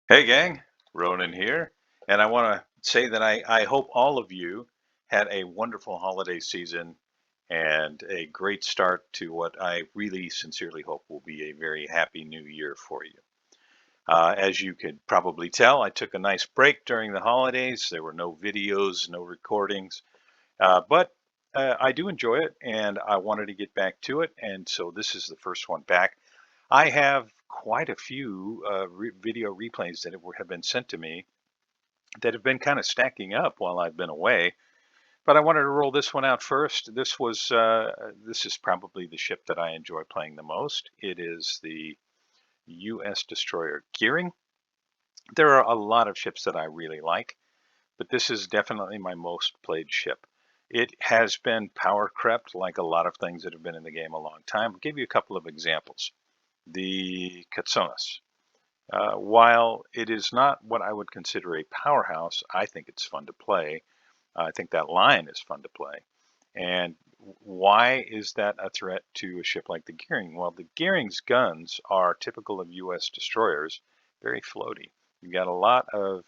Hey gang, Ronan here, and I want to say that I hope all of you had a wonderful holiday season and a great start to what I really sincerely hope will be a very happy new year for you. As you could probably tell, I took a nice break during the holidays. There were no videos, no recordings, but I do enjoy it and I wanted to get back to it, and so this is the first one back. I have quite a few video replays that have been sent to me that have been kind of stacking up while I've been away. But I wanted to roll this one out first. This is probably the ship that I enjoy playing the most. It is the U.S. destroyer Gearing. There are a lot of ships that I really like, but this is definitely my most played ship. It has been power crept like a lot of things that have been in the game a long time. I'll give you a couple of examples. The Katsonas. While it is not what I would consider a powerhouse, I think it's fun to play. I think that line is fun to play. And why is that a threat to a ship like the Gearing? Well, the Gearing's guns are typical of U.S. destroyers, very floaty. You've got a lot of,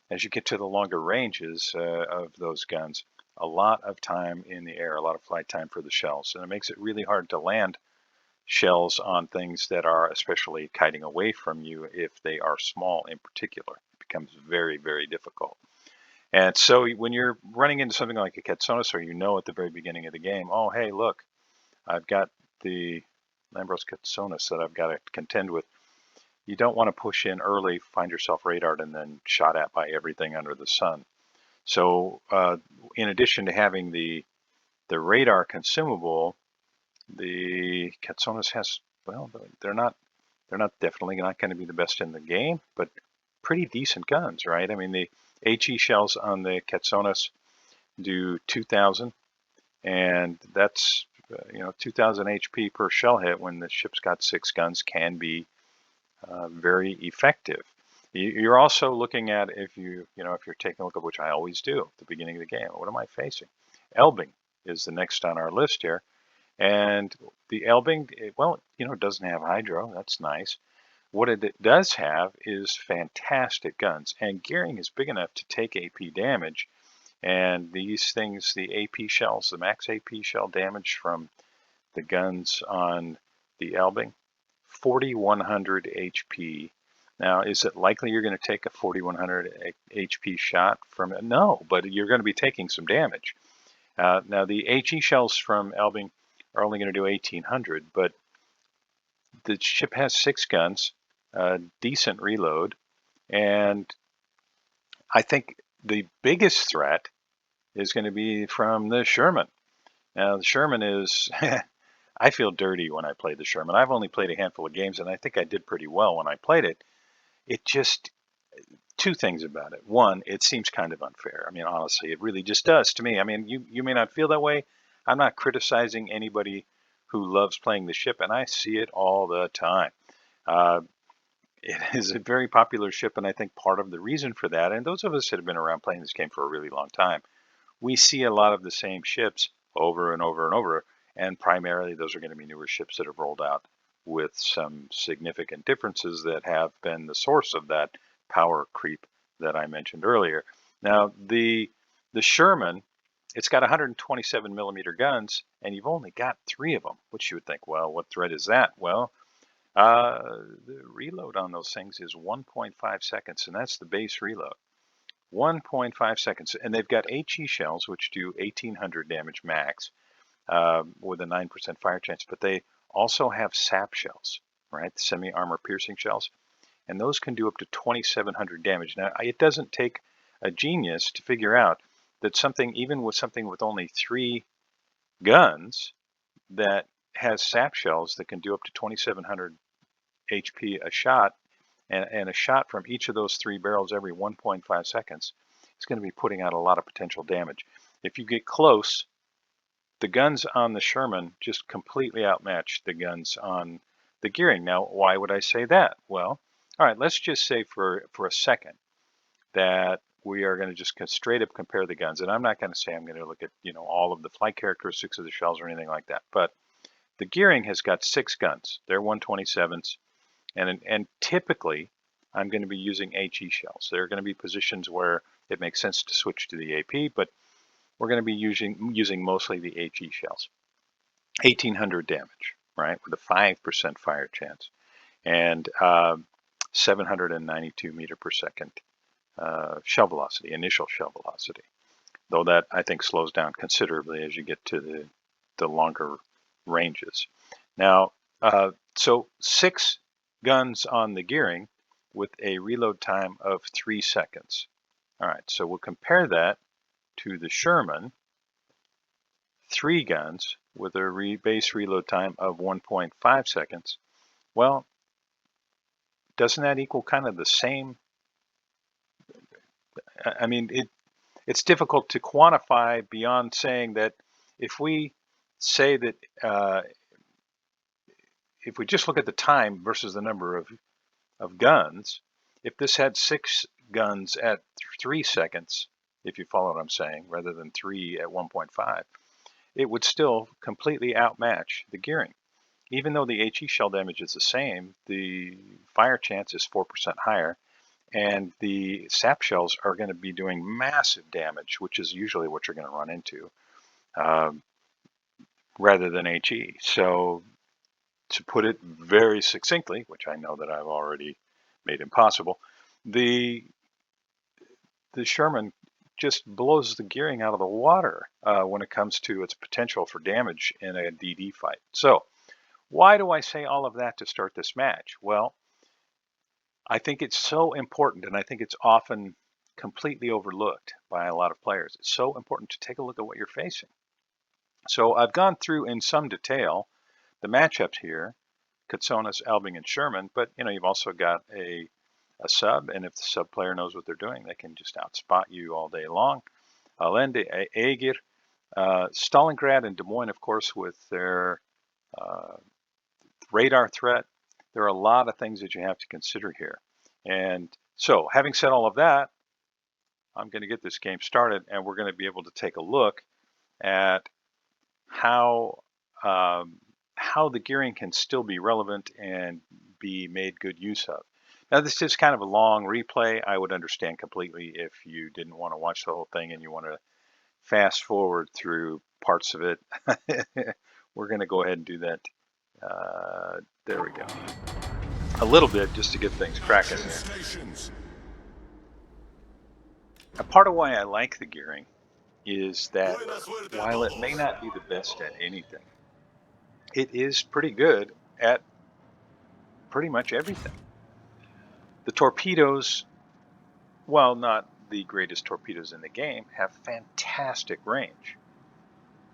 as you get to the longer ranges of those guns, a lot of time in the air, a lot of flight time for the shells. And it makes it really hard to land shells on things that are especially kiting away from you if they are small in particular. It becomes very, very difficult. And so when you're running into something like a Katsonis, or you know at the very beginning of the game, oh, hey, look, I've got the Lambros Katsonis that I've got to contend with. You don't want to push in early, find yourself radared, and then shot at by everything under the sun. So in addition to having the radar consumable, the Katsonis has, well, they're not definitely not going to be the best in the game, but pretty decent guns, right? I mean, the HE shells on the Katsonis do 2,000, and that's 2,000 HP per shell hit when the ship's got 6 guns can be very effective. You're also looking at, if you're taking a look at, which I always do at the beginning of the game, what am I facing? Elbing is the next on our list here. And the Elbing, well, it doesn't have hydro. That's nice. What it does have is fantastic guns. And Gearing is big enough to take AP damage. And these things, the AP shells, the max AP shell damage from the guns on the Elbing, 4,100 HP. Now, is it likely you're going to take a 4,100 HP shot from it? No, but you're going to be taking some damage. Now, the HE shells from Elbing are only going to do 1,800, but the ship has 6 guns, decent reload, and I think the biggest threat is going to be from the Sherman. Now, the Sherman is, I feel dirty when I play the Sherman. I've only played a handful of games, and I think I did pretty well when I played it. It just, two things about it. One, it seems kind of unfair. I mean, honestly, it really just does to me. I mean, you may not feel that way. I'm not criticizing anybody who loves playing the ship, and I see it all the time. Uh, it is a very popular ship, and I think part of the reason for that, and those of us that have been around playing this game for a really long time, we see a lot of the same ships over and over and over, and primarily those are going to be newer ships that have rolled out with some significant differences that have been the source of that power creep that I mentioned earlier. Now, the Sherman, it's got 127 millimeter guns, and you've only got 3 of them, which you would think, well, what threat is that? Well, the reload on those things is 1.5 seconds, and that's the base reload. 1.5 seconds, and they've got HE shells, which do 1,800 damage max with a 9% fire chance, but they also have sap shells, right? Semi-armor piercing shells, and those can do up to 2,700 damage. Now, it doesn't take a genius to figure out that even with something with only 3 guns that has sap shells that can do up to 2,700 HP a shot, and a shot from each of those 3 barrels every 1.5 seconds is going to be putting out a lot of potential damage. If you get close, the guns on the Sherman just completely outmatch the guns on the Gearing. Now, why would I say that? Well, all right, let's just say for a second that we are going to just straight up compare the guns. And I'm not going to say I'm going to look at, all of the flight characteristics of the shells or anything like that. But the Gearing has got 6 guns. They're 127s. And typically, I'm going to be using HE shells. There are going to be positions where it makes sense to switch to the AP, but we're going to be using mostly the HE shells. 1800 damage, right, with a 5% fire chance, and 792 meter per second shell velocity, initial shell velocity, though that I think slows down considerably as you get to the longer ranges. Now, so 6 guns on the gearing with a reload time of 3 seconds. All right, so we'll compare that to the Sherman, 3 guns with a base reload time of 1.5 seconds. Well, doesn't that equal kind of the same? I mean, it's difficult to quantify beyond saying that if we say that if we just look at the time versus the number of guns, if this had 6 guns at 3 seconds, if you follow what I'm saying, rather than 3 at 1.5, it would still completely outmatch the gearing. Even though the HE shell damage is the same, the fire chance is 4% higher, and the sap shells are going to be doing massive damage, which is usually what you're going to run into, rather than HE. So to put it very succinctly, which I know that I've already made impossible, the Sherman just blows the gearing out of the water when it comes to its potential for damage in a DD fight. So why do I say all of that to start this match? Well, I think it's so important, and I think it's often completely overlooked by a lot of players. It's so important to take a look at what you're facing. So I've gone through in some detail the matchups here, Katsonis, Elbing, and Sherman, but you've also got a sub, and if the sub player knows what they're doing, they can just outspot you all day long. Allende, Aegir, Stalingrad, and Des Moines, of course, with their radar threat. There are a lot of things that you have to consider here. And so, having said all of that, I'm going to get this game started, and we're going to be able to take a look at how the gearing can still be relevant and be made good use of. Now, this is kind of a long replay. I would understand completely if you didn't want to watch the whole thing and you want to fast forward through parts of it. We're going to go ahead and do that. There we go. A little bit just to get things cracking here. A part of why I like the gearing is that while it may not be the best at anything, it is pretty good at pretty much everything. The torpedoes, while not the greatest torpedoes in the game, have fantastic range.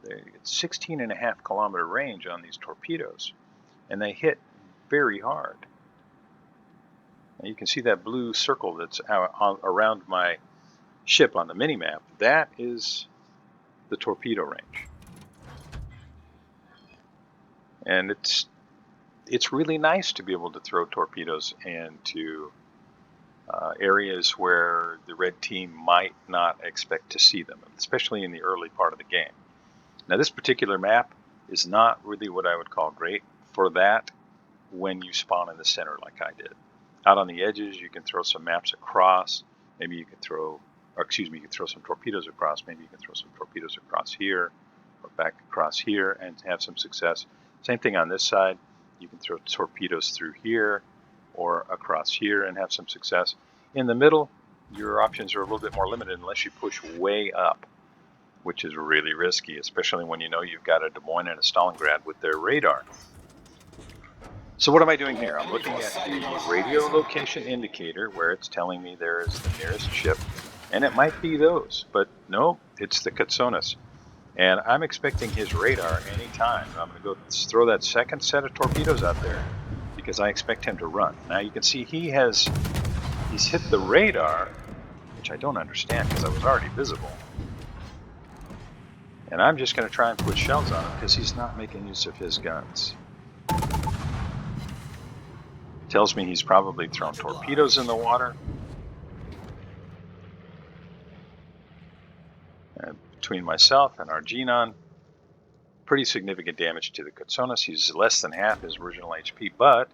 It's 16.5 kilometer range on these torpedoes, and they hit very hard. Now you can see that blue circle that's around my ship on the mini-map. That is the torpedo range. And it's really nice to be able to throw torpedoes into areas where the red team might not expect to see them, especially in the early part of the game. Now, this particular map is not really what I would call great for that when you spawn in the center like I did. Out on the edges, you can throw some maps across. Maybe you can throw, you can throw some torpedoes across. Maybe you can throw some torpedoes across here or back across here and have some success. Same thing on this side. You can throw torpedoes through here or across here and have some success. In the middle, your options are a little bit more limited unless you push way up, which is really risky, especially when you know you've got a Des Moines and a Stalingrad with their radar. So what am I doing here? I'm looking at the radio location indicator where it's telling me there is the nearest ship, and it might be those, but no, it's the Katsonis. And I'm expecting his radar anytime. I'm going to go throw that second set of torpedoes out there because I expect him to run. Now you can see he's hit the radar, which I don't understand because I was already visible. And I'm just going to try and put shells on him because he's not making use of his guns. Tells me he's probably thrown torpedoes in the water. And between myself and our Genon, pretty significant damage to the Katsonis. He's less than half his original HP, but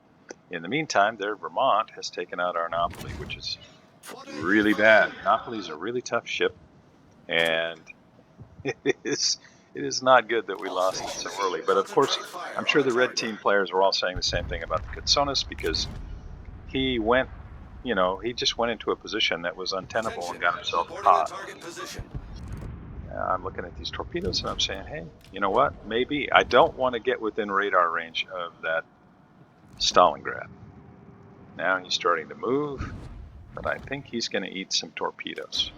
In the meantime, their Vermont has taken out our Napoli, which is really bad. Napoli is a really tough ship, and it is not good that we lost it so early. But of course, I'm sure the red team players were all saying the same thing about the Kutsonis, because he went, he just went into a position that was untenable and got himself caught. I'm looking at these torpedoes and I'm saying, hey, you know what? Maybe I don't want to get within radar range of that Stalingrad. Now he's starting to move, but I think he's going to eat some torpedoes.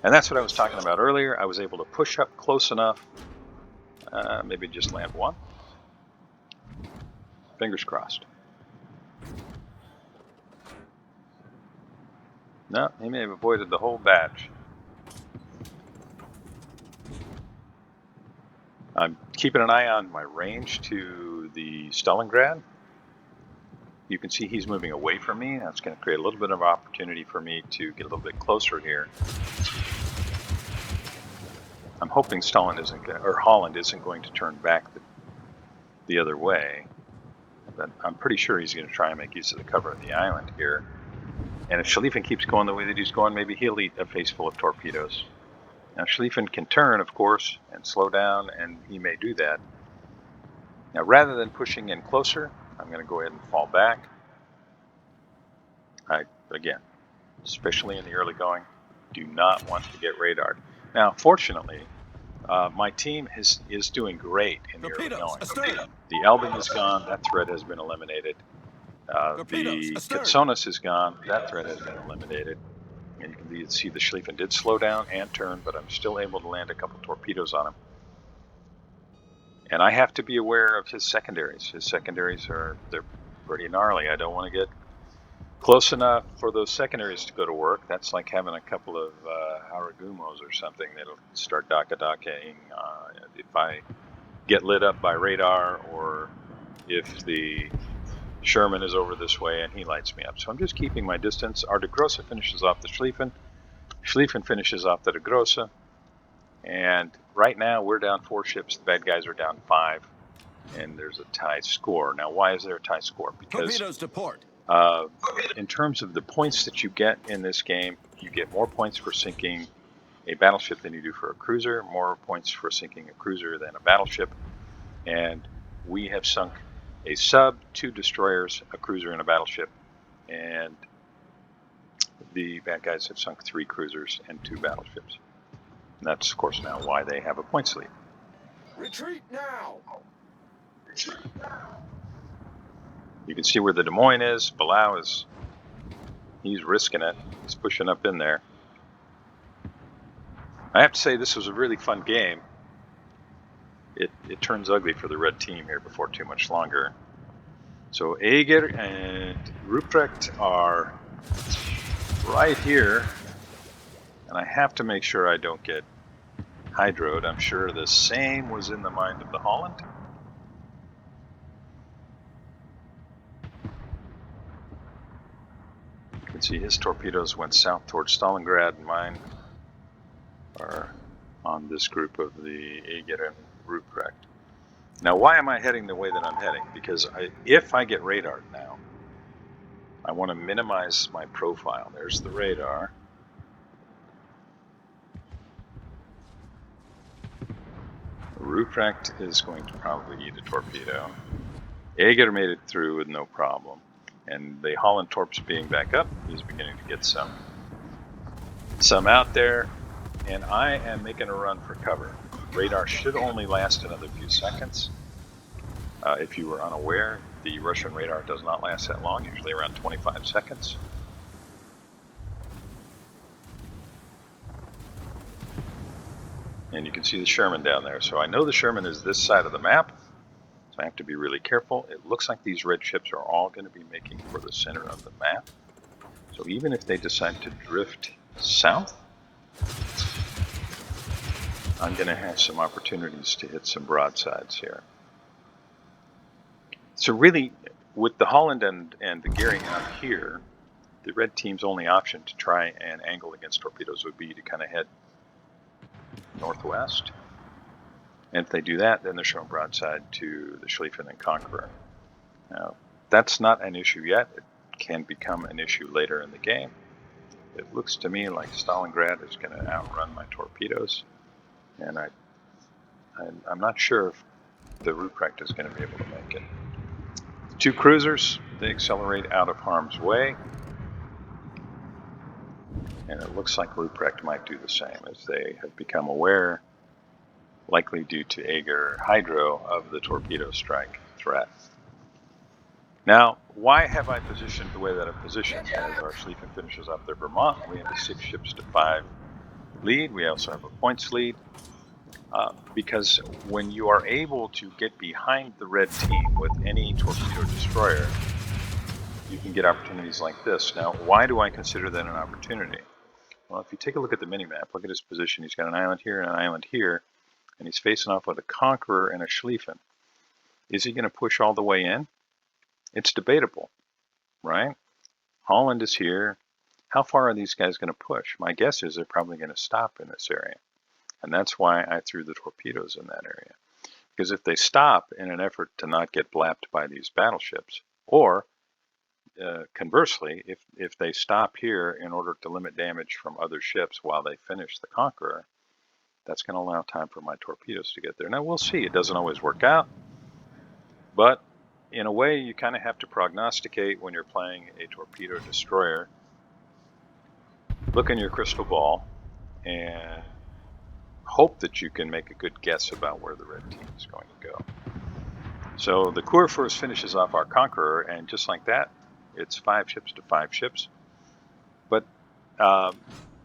And that's what I was talking about earlier. I was able to push up close enough, maybe just land one. Fingers crossed. No, he may have avoided the whole batch. I'm keeping an eye on my range to the Stalingrad. You can see he's moving away from me. That's going to create a little bit of opportunity for me to get a little bit closer here. I'm hoping Holland isn't going to turn back the other way, but I'm pretty sure he's going to try and make use of the cover of the island here. And if Schlieffen keeps going the way that he's going, maybe he'll eat a face full of torpedoes. Now Schlieffen can turn, of course, and slow down, and he may do that. Now, rather than pushing in closer, I'm going to go ahead and fall back. Again, especially in the early going, do not want to get radared. Now, fortunately, my team is doing great in the early going. The Elbing is gone. That threat has been eliminated. The Kutsonis is gone. That threat has been eliminated. And you can see the Schlieffen did slow down and turn, but I'm still able to land a couple torpedoes on him. And I have to be aware of his secondaries. His secondaries they're pretty gnarly. I don't want to get close enough for those secondaries to go to work. That's like having a couple of Haragumos or something that'll start daka-dakaing if I get lit up by radar, or if the Sherman is over this way and he lights me up. So I'm just keeping my distance. Our de Grosse finishes off the Schlieffen. Schlieffen finishes off the de Grosse. And right now we're down 4 ships. The bad guys are down 5. And there's a tie score. Now, why is there a tie score? Because torpedoes to port. In terms of the points that you get in this game, you get more points for sinking a battleship than you do for a cruiser, more points for sinking a cruiser than a battleship. And we have sunk a sub, 2 destroyers, a cruiser, and a battleship. And the bad guys have sunk 3 cruisers and 2 battleships. And that's, of course, now why they have a points lead. Retreat now! You can see where the Des Moines is. Belau he's risking it. He's pushing up in there. I have to say, this was a really fun game. It turns ugly for the red team here before too much longer. So Eger and Ruprecht are right here. And I have to make sure I don't get hydroed. I'm sure the same was in the mind of the Holland. You can see his torpedoes went south towards Stalingrad, and mine are on this group of the Eger and Ruprecht. Now, why am I heading the way that I'm heading? Because if I get radared now, I want to minimize my profile. There's the radar. Ruprecht is going to probably eat a torpedo. Eger made it through with no problem. And the Holland torps being back up, he's beginning to get some out there. And I am making a run for cover. Radar should only last another few seconds. If you were unaware, the Russian radar does not last that long, usually around 25 seconds. And you can see the Sherman down there. So I know the Sherman is this side of the map, so I have to be really careful. It looks like these red ships are all going to be making for the center of the map. So even if they decide to drift south, I'm going to have some opportunities to hit some broadsides here. So really, with the Holland and the gearing out here, the red team's only option to try and angle against torpedoes would be to kind of head northwest. And if they do that, then they're showing broadside to the Schlieffen and Conqueror. Now, that's not an issue yet. It can become an issue later in the game. It looks to me like Stalingrad is going to outrun my torpedoes, and I'm not sure if the Ruprecht is going to be able to make it. The two cruisers, they accelerate out of harm's way, and it looks like Ruprecht might do the same, as they have become aware, likely due to Aegir Hydro, of the torpedo strike threat. Now, why have I positioned the way that I've positioned? As our Schlieffen finishes up their Vermont, we have a 6 ships to 5 lead. We also have a points lead. Because when you are able to get behind the red team with any torpedo destroyer, you can get opportunities like this. Now, why do I consider that an opportunity? Well, if you take a look at the mini-map, look at his position. He's got an island here and an island here, and he's facing off with a Conqueror and a Schlieffen. Is he going to push all the way in? It's debatable, right? Holland is here. How far are these guys going to push? My guess is they're probably going to stop in this area. And that's why I threw the torpedoes in that area. Because if they stop in an effort to not get blapped by these battleships, or conversely, if they stop here in order to limit damage from other ships while they finish the Conqueror, that's going to allow time for my torpedoes to get there. Now, we'll see. It doesn't always work out. But in a way, you kind of have to prognosticate when you're playing a torpedo destroyer. Look in your crystal ball and hope that you can make a good guess about where the red team is going to go. So the Kurfürst finishes off our Conqueror, and just like that, it's 5 ships to 5 ships. But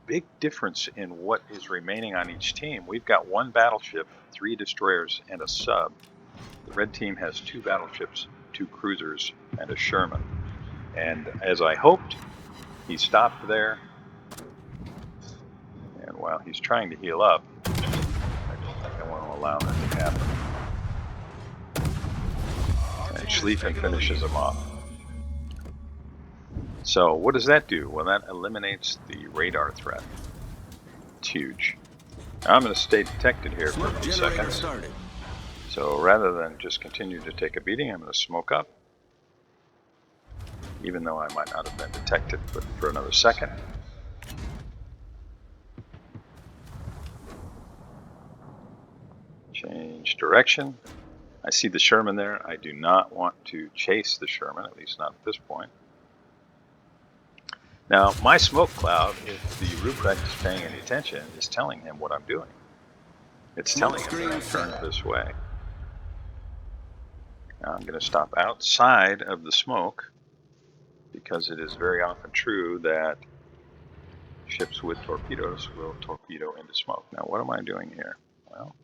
big difference in what is remaining on each team. We've got 1 battleship, 3 destroyers, and a sub. The red team has 2 battleships, 2 cruisers, and a Sherman. And as I hoped, he stopped there. And while he's trying to heal up, I don't think I want to allow that to happen. And Schlieffen finishes him off. So what does that do? Well, that eliminates the radar threat. It's huge. Now I'm going to stay detected here for a few seconds. So rather than just continue to take a beating, I'm going to smoke up. Even though I might not have been detected for another second. Change direction. I see the Sherman there. I do not want to chase the Sherman, at least not at this point. Now, my smoke cloud, if the Ruprecht is paying any attention, is telling him what I'm doing. It's telling him that I'm turning this way. Now I'm going to stop outside of the smoke, because it is very often true that ships with torpedoes will torpedo into smoke. Now, what am I doing here? Well,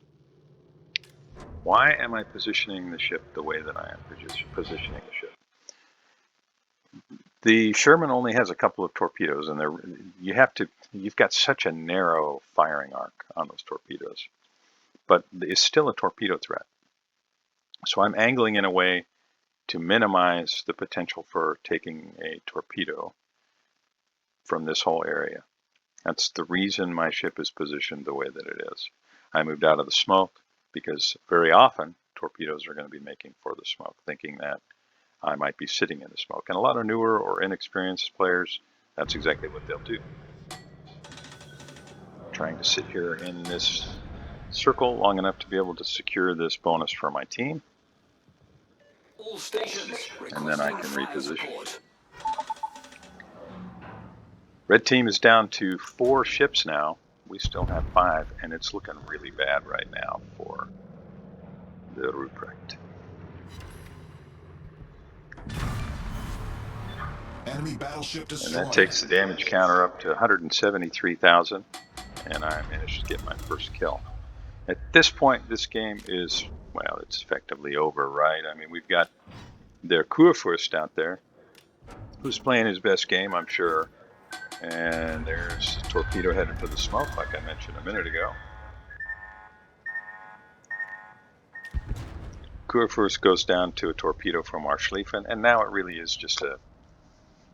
why am I positioning the ship the way that I am positioning the ship? The Sherman only has a couple of torpedoes, and you've got such a narrow firing arc on those torpedoes, but it's still a torpedo threat. So I'm angling in a way to minimize the potential for taking a torpedo from this whole area. That's the reason my ship is positioned the way that it is. I moved out of the smoke because very often torpedoes are going to be making for the smoke, thinking that I might be sitting in the smoke. And a lot of newer or inexperienced players, that's exactly what they'll do. Trying to sit here in this circle long enough to be able to secure this bonus for my team. All stations, and then I can reposition. Red team is down to 4 ships now. We still have 5, and it's looking really bad right now for the Ruprecht. Enemy battleship destroyed. And that takes the damage counter up to 173,000, and I managed to get my first kill. At this point, this game is, well, it's effectively over, right? I mean, we've got their Kurfürst out there, who's playing his best game, I'm sure. And there's a torpedo headed for the smoke, like I mentioned a minute ago. Kurfürst goes down to a torpedo from our Schlieffen, and now it really is just a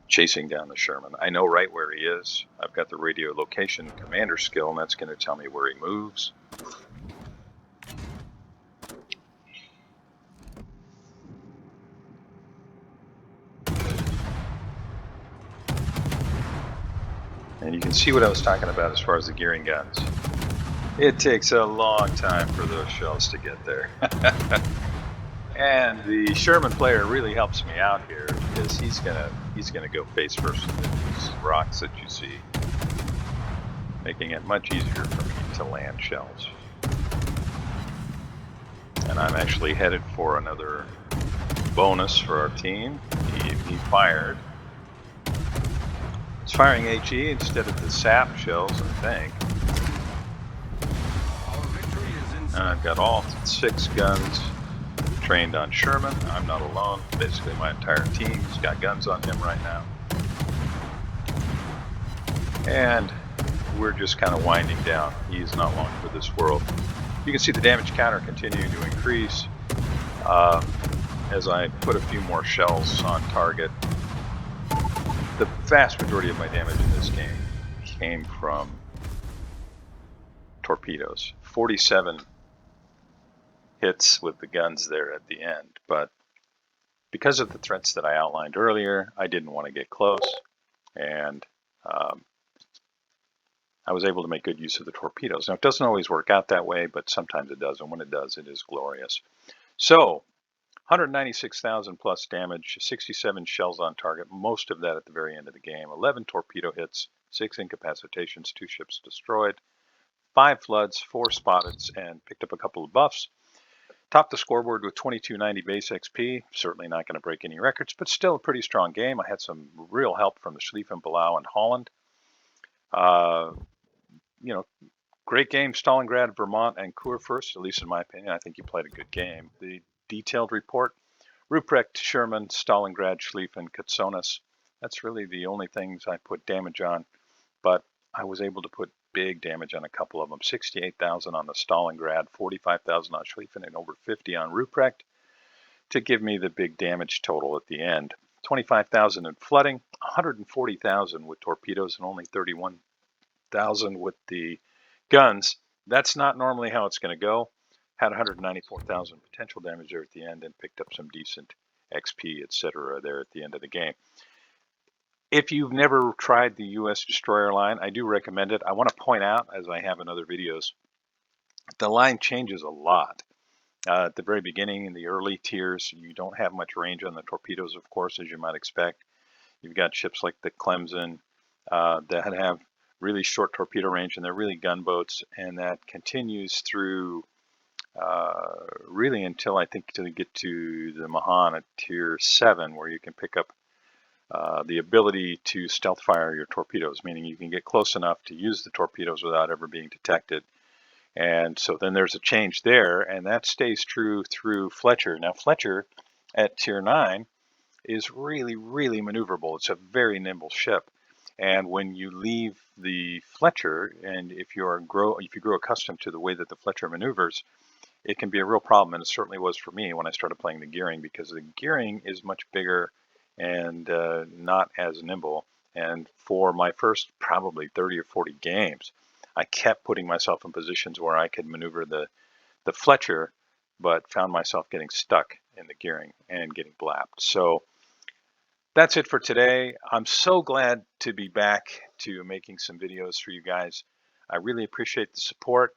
chasing down the Sherman. I know right where he is. I've got the radio location commander skill, and that's going to tell me where he moves. And you can see what I was talking about as far as the gearing guns. It takes a long time for those shells to get there. And the Sherman player really helps me out here because he's gonna go face first into these rocks that you see, making it much easier for me to land shells. And I'm actually headed for another bonus for our team. He fired. It's firing HE instead of the SAP shells, I think. And I've got all 6 guns trained on Sherman. I'm not alone. Basically, my entire team's got guns on him right now. And we're just kind of winding down. He's not long for this world. You can see the damage counter continuing to increase as I put a few more shells on target. The vast majority of my damage in this game came from torpedoes. 47 hits with the guns there at the end, but because of the threats that I outlined earlier, I didn't want to get close, and I was able to make good use of the torpedoes. Now, it doesn't always work out that way, but sometimes it does, and when it does, it is glorious. So, 196,000 plus damage, 67 shells on target, most of that at the very end of the game, 11 torpedo hits, 6 incapacitations, 2 ships destroyed, 5 floods, 4 spotted, and picked up a couple of buffs. Topped the scoreboard with 2290 base XP. Certainly not going to break any records, but still a pretty strong game. I had some real help from the Schlieffen, Palau, and Holland. You know, great game, Stalingrad, Vermont, and Kurfürst, at least in my opinion. I think you played a good game. The detailed report, Ruprecht, Sherman, Stalingrad, Schlieffen, Kutsonis. That's really the only things I put damage on, but I was able to put big damage on a couple of them. 68,000 on the Stalingrad, 45,000 on Schlieffen, and over 50 on Ruprecht to give me the big damage total at the end. 25,000 in flooding, 140,000 with torpedoes, and only 31,000 with the guns. That's not normally how it's going to go. Had 194,000 potential damage there at the end and picked up some decent XP, etc. there at the end of the game. If you've never tried the U.S. destroyer line, I do recommend it. I want to point out, as I have in other videos, the line changes a lot. At the very beginning, in the early tiers, you don't have much range on the torpedoes, of course, as you might expect. You've got ships like the Clemson that have really short torpedo range, and they're really gunboats, and that continues through really until I think till you get to the Mahan at tier 7, where you can pick up the ability to stealth fire your torpedoes, meaning you can get close enough to use the torpedoes without ever being detected. And so then there's a change there, and that stays true through Fletcher. Now, Fletcher at tier 9 is really, really maneuverable. It's a very nimble ship. And when you leave the Fletcher, and if you grow accustomed to the way that the Fletcher maneuvers, it can be a real problem, and it certainly was for me when I started playing the gearing, because the gearing is much bigger and not as nimble. And for my first probably 30 or 40 games, I kept putting myself in positions where I could maneuver the Fletcher, but found myself getting stuck in the gearing and getting blapped. So that's it for today. I'm so glad to be back to making some videos for you guys. I really appreciate the support.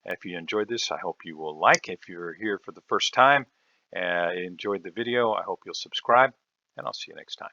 If you enjoyed this, I hope you will like. If you're here for the first time and enjoyed the video, I hope you'll subscribe, and I'll see you next time.